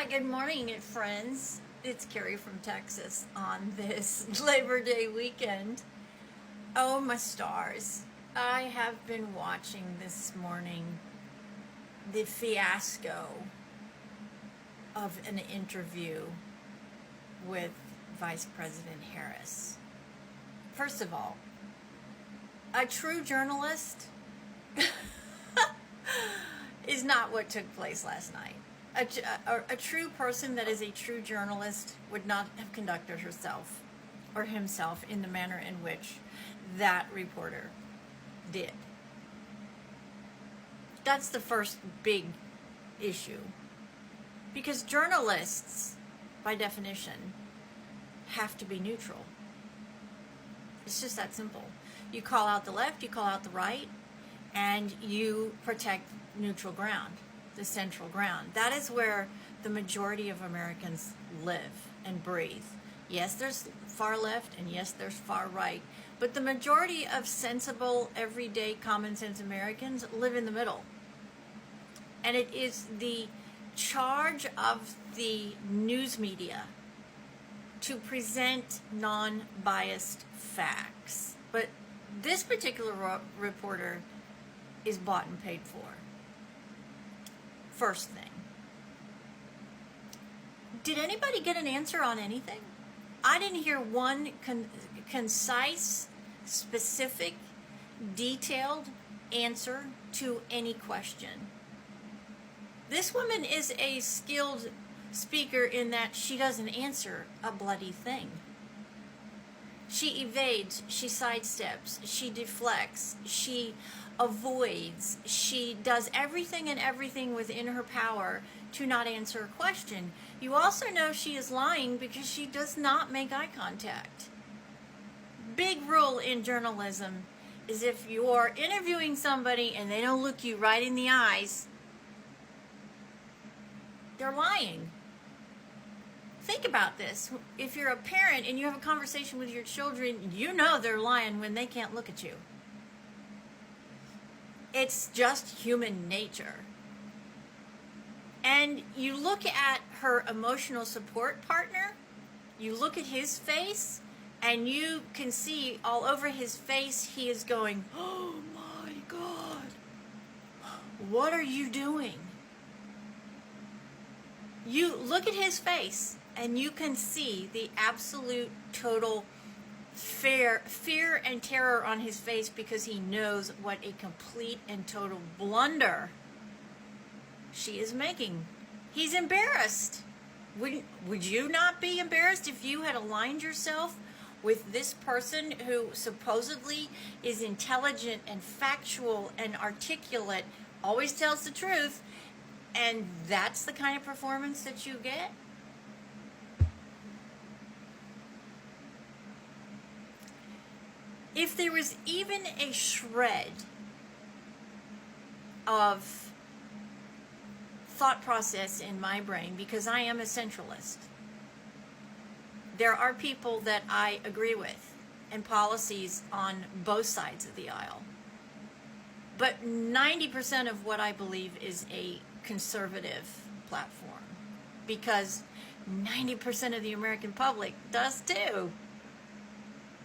Good morning, friends. It's Carrie from Texas on this Labor Day weekend. Oh, my stars. I have been watching this morning the fiasco of an interview with Vice President Harris. First of all, a true journalist is not what took place last night. A true person that is a true journalist would not have conducted herself or himself in the manner in which that reporter did. That's the first big issue. Because journalists, by definition, have to be neutral. It's just that simple. You call out the left, you call out the right, and you protect neutral ground, the central ground. That is where the majority of Americans live and breathe. Yes, there's far left, and yes, there's far right, but the majority of sensible, everyday, common sense Americans live in the middle. And it is the charge of the news media to present non-biased facts. But this particular reporter is bought and paid for. First thing. Did anybody get an answer on anything? I didn't hear one concise, specific, detailed answer to any question. This woman is a skilled speaker in that she doesn't answer a bloody thing. She evades, she sidesteps, she deflects, she avoids, she does everything and everything within her power to not answer a question. You also know she is lying because she does not make eye contact. Big rule in journalism is if you're interviewing somebody and they don't look you right in the eyes, they're lying. Think about this. If you're a parent and you have a conversation with your children, you know they're lying when they can't look at you. It's just human nature. And you look at her emotional support partner, you look at his face, and you can see all over his face he is going, "Oh my God, what are you doing?" You look at his face, and you can see the absolute total fear and terror on his face because he knows what a complete and total blunder she is making. He's embarrassed. Would you not be embarrassed if you had aligned yourself with this person who supposedly is intelligent and factual and articulate, always tells the truth, and that's the kind of performance that you get? If there was even a shred of thought process in my brain, because I am a centralist, there are people that I agree with and policies on both sides of the aisle. But 90% of what I believe is a conservative platform, because 90% of the American public does too.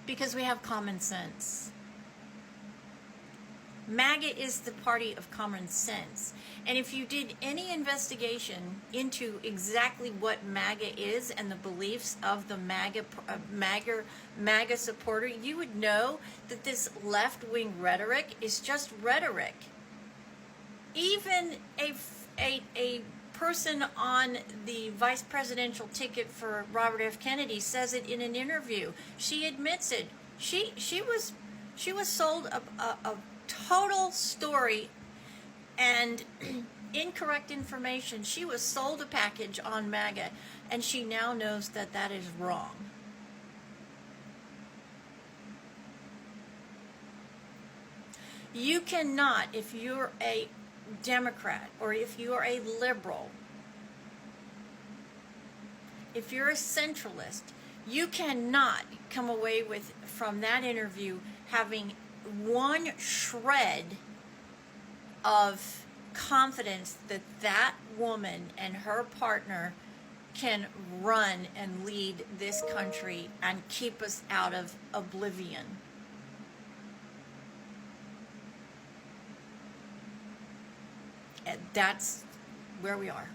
Because we have common sense. MAGA is the party of common sense. And if you did any investigation into exactly what MAGA is and the beliefs of the MAGA supporter, you would know that this left-wing rhetoric is just rhetoric. Even a person on the vice presidential ticket for Robert F. Kennedy says it in an interview. She admits it. She was sold a total story and incorrect information. She was sold a package on MAGA, and she now knows that that is wrong. You cannot, if you're a Democrat or if you are a liberal, if you're a centralist, you cannot come away from that interview having one shred of confidence that that woman and her partner can run and lead this country and keep us out of oblivion. And that's where we are.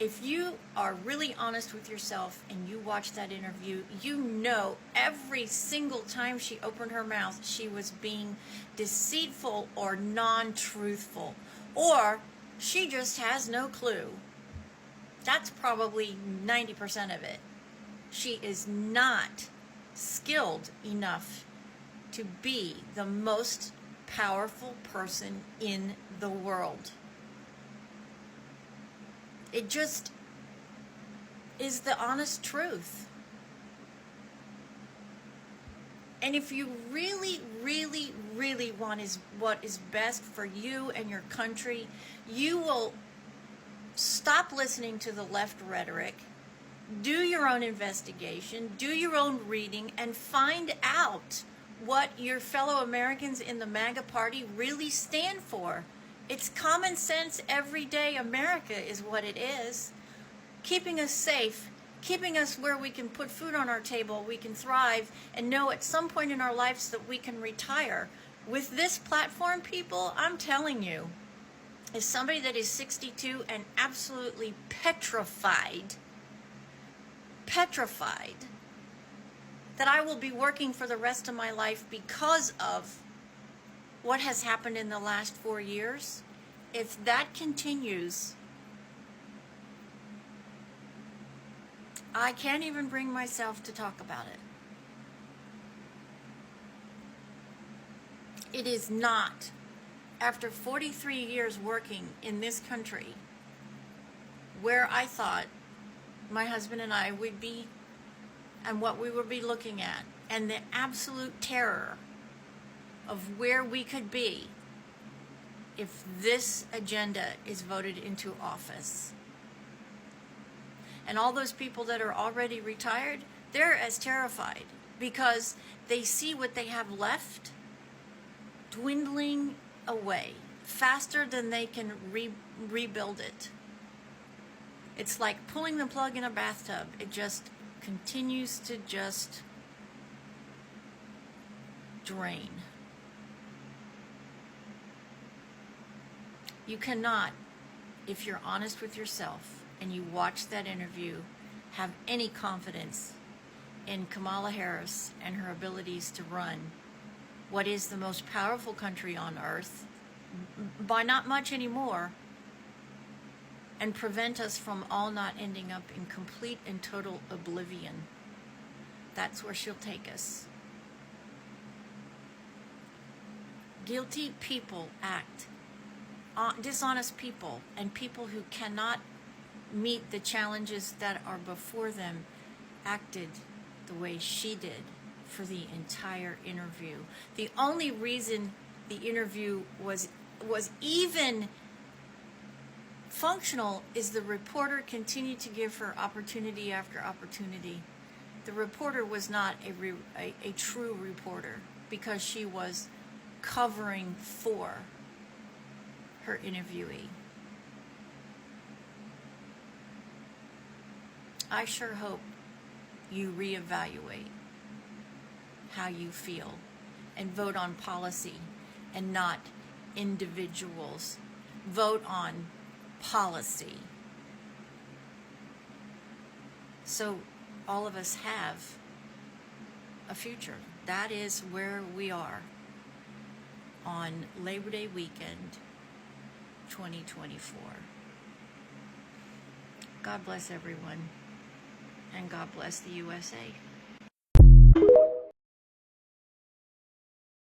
If you are really honest with yourself and you watch that interview, you know every single time she opened her mouth, she was being deceitful or non-truthful, or she just has no clue. That's probably 90% of it. She is not skilled enough to be the most powerful person in the world. It just is the honest truth. And if you really, really, really want what is best for you and your country, you will stop listening to the left rhetoric, do your own investigation, do your own reading, and find out what your fellow Americans in the MAGA party really stand for. It's common sense, everyday America is what it is. Keeping us safe, keeping us where we can put food on our table, we can thrive, and know at some point in our lives that we can retire. With this platform, people, I'm telling you, as somebody that is 62 and absolutely petrified, that I will be working for the rest of my life because of what has happened in the last 4 years, if that continues, I can't even bring myself to talk about it. It is not, after 43 years working in this country, where I thought my husband and I would be and what we would be looking at, and the absolute terror of where we could be if this agenda is voted into office. And all those people that are already retired, they're as terrified because they see what they have left dwindling away faster than they can rebuild it. It's like pulling the plug in a bathtub. It just continues to just drain. You cannot, if you're honest with yourself and you watch that interview, have any confidence in Kamala Harris and her abilities to run what is the most powerful country on earth, by not much anymore, and prevent us from all not ending up in complete and total oblivion. That's where she'll take us. Guilty people act. Dishonest people and people who cannot meet the challenges that are before them acted the way she did for the entire interview. The only reason the interview was even functional is the reporter continued to give her opportunity after opportunity. The reporter was not a true reporter because she was covering for her interviewee. I sure hope you reevaluate how you feel and vote on policy and not individuals. Vote on policy. So all of us have a future. That is where we are on Labor Day weekend 2024. God bless everyone, and God bless the USA.